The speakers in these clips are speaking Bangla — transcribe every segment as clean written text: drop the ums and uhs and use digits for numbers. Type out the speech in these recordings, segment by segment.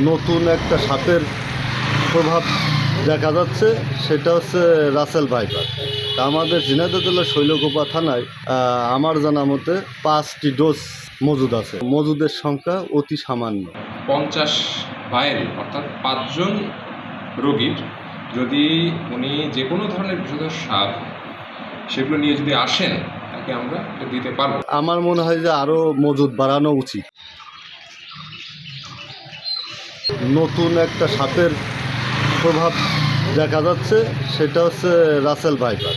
নতুন একটা সাপের প্রভাব দেখা যাচ্ছে, সেটা হচ্ছে রাসেল ভাইপার। আমাদের ঝিনাইদহ জেলার শৈলকুপা থানায় আমার জানা মতে 5টি ডোজ মজুদ আছে। মজুদের সংখ্যা অতি সামান্য। 50 ভাইল অর্থাৎ 5 জন রোগীর যদি উনি যে কোনো ধরনের বিষধর সাপ সেগুলো নিয়ে যদি আসেন, তাকে আমরা দিতে পারবো। আমার মনে হয় যে আরও মজুদ বাড়ানো উচিত। নতুন একটা সাপের প্রভাব দেখা যাচ্ছে, সেটা হচ্ছে রাসেল ভাইপার।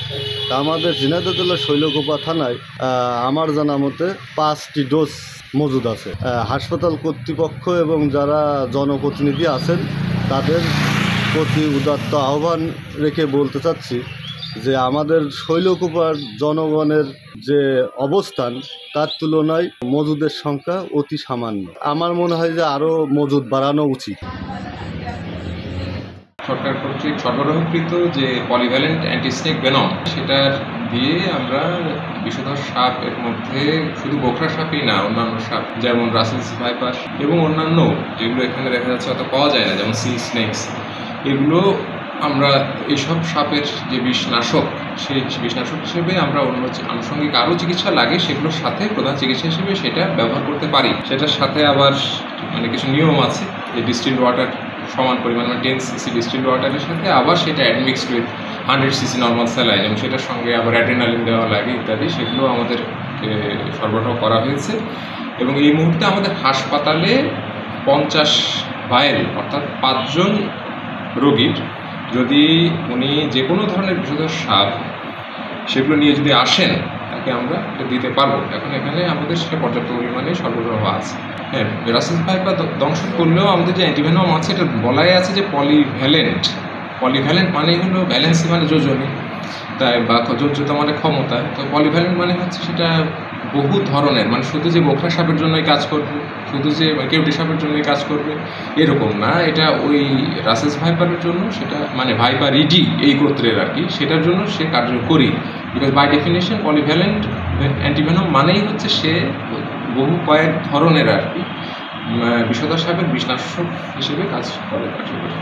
আমাদের ঝিনাইদহ জেলার শৈলকুপা থানায় আমার জানা মতে 5টি ডোজ মজুদ আছে। হাসপাতাল কর্তৃপক্ষ এবং যারা জনপ্রতিনিধি আছেন তাদের প্রতি উদাত্ত আহ্বান রেখে বলতে চাচ্ছি যে আমাদের শৈলকুপার জনগণের যে অবস্থান তার তুলনায় মজুদের সংখ্যা অতি সামান্য। আমার মনে হয় যে আরও মজুদ বাড়ানো উচিত। সরকার কর্তৃক সরবরাহকৃত যে পলিভ্যালেন্ট অ্যান্টিস্নেক ভেনম, সেটার দিয়ে আমরা বিষধর সাপের মধ্যে শুধু গোখরা সাপই না, অন্যান্য সাপ যেমন রাসেলস ভাইপার এবং অন্যান্য যেগুলো এখানে দেখা যাচ্ছে অত পাওয়া যায় না, যেমন সি স্নেকস, এগুলো আমরা এইসব সাপের যে বিষনাশক, সেই বিষনাশক হিসেবে আমরা অন্য আনুষঙ্গিক আরও চিকিৎসা লাগে সেগুলোর সাথে প্রধান চিকিৎসা হিসেবে সেটা ব্যবহার করতে পারি। সেটার সাথে আবার কিছু নিয়ম আছে যে ডিস্টিলড ওয়াটার সমান পরিমাণ, 10 cc ডিস্টিলড ওয়াটারের সাথে আবার সেটা অ্যাডমিক্সড উইথ 100 cc নর্মাল স্যালাইন, এবং সেটার সঙ্গে আবার অ্যাড্রেনালিন দেওয়া লাগে ইত্যাদি, সেগুলো আমাদের সরবরাহ করা হয়েছে। এবং এই মুহূর্তে আমাদের হাসপাতালে 50 ভাইল অর্থাৎ 5 জন রোগীর যদি উনি যে কোনো ধরনের বিষধর সাপ সেগুলো নিয়ে যদি আসেন, তাকে আমরা দিতে পারবো। এখন এখানে আমাদের সেটা পর্যাপ্ত পরিমাণে সরবরাহ আছে। হ্যাঁ, রাসেলস ভাইপার দংশন করলেও আমাদের যে অ্যান্টিভেনম আছে এটা বলাই আছে যে পলিভ্যালেন্ট। পলিভ্যালেন্ট মানে হলো ভ্যালেন্সি মানে যোজনী, তাই বা যোজ্যতা মানে ক্ষমতা। তো পলিভ্যালেন্ট মানে হচ্ছে সেটা বহু ধরনের, মানে শুধু যে গোখরা সাপের জন্যই কাজ করবে, শুধু যে কেউটি সাপের জন্যই কাজ করবে এরকম না। এটা ওই রাসেলস ভাইপারের জন্য, সেটা মানে ভাইপারিডি এই গোত্রের আর কি, সেটার জন্য সে কার্যকরী। Because by definition polyvalent antivenom মানেই হচ্ছে সে বহু কয়েক ধরনের আর কি বিষধর সাপের বিষনাশক হিসেবে কাজ করে কার্যকরী।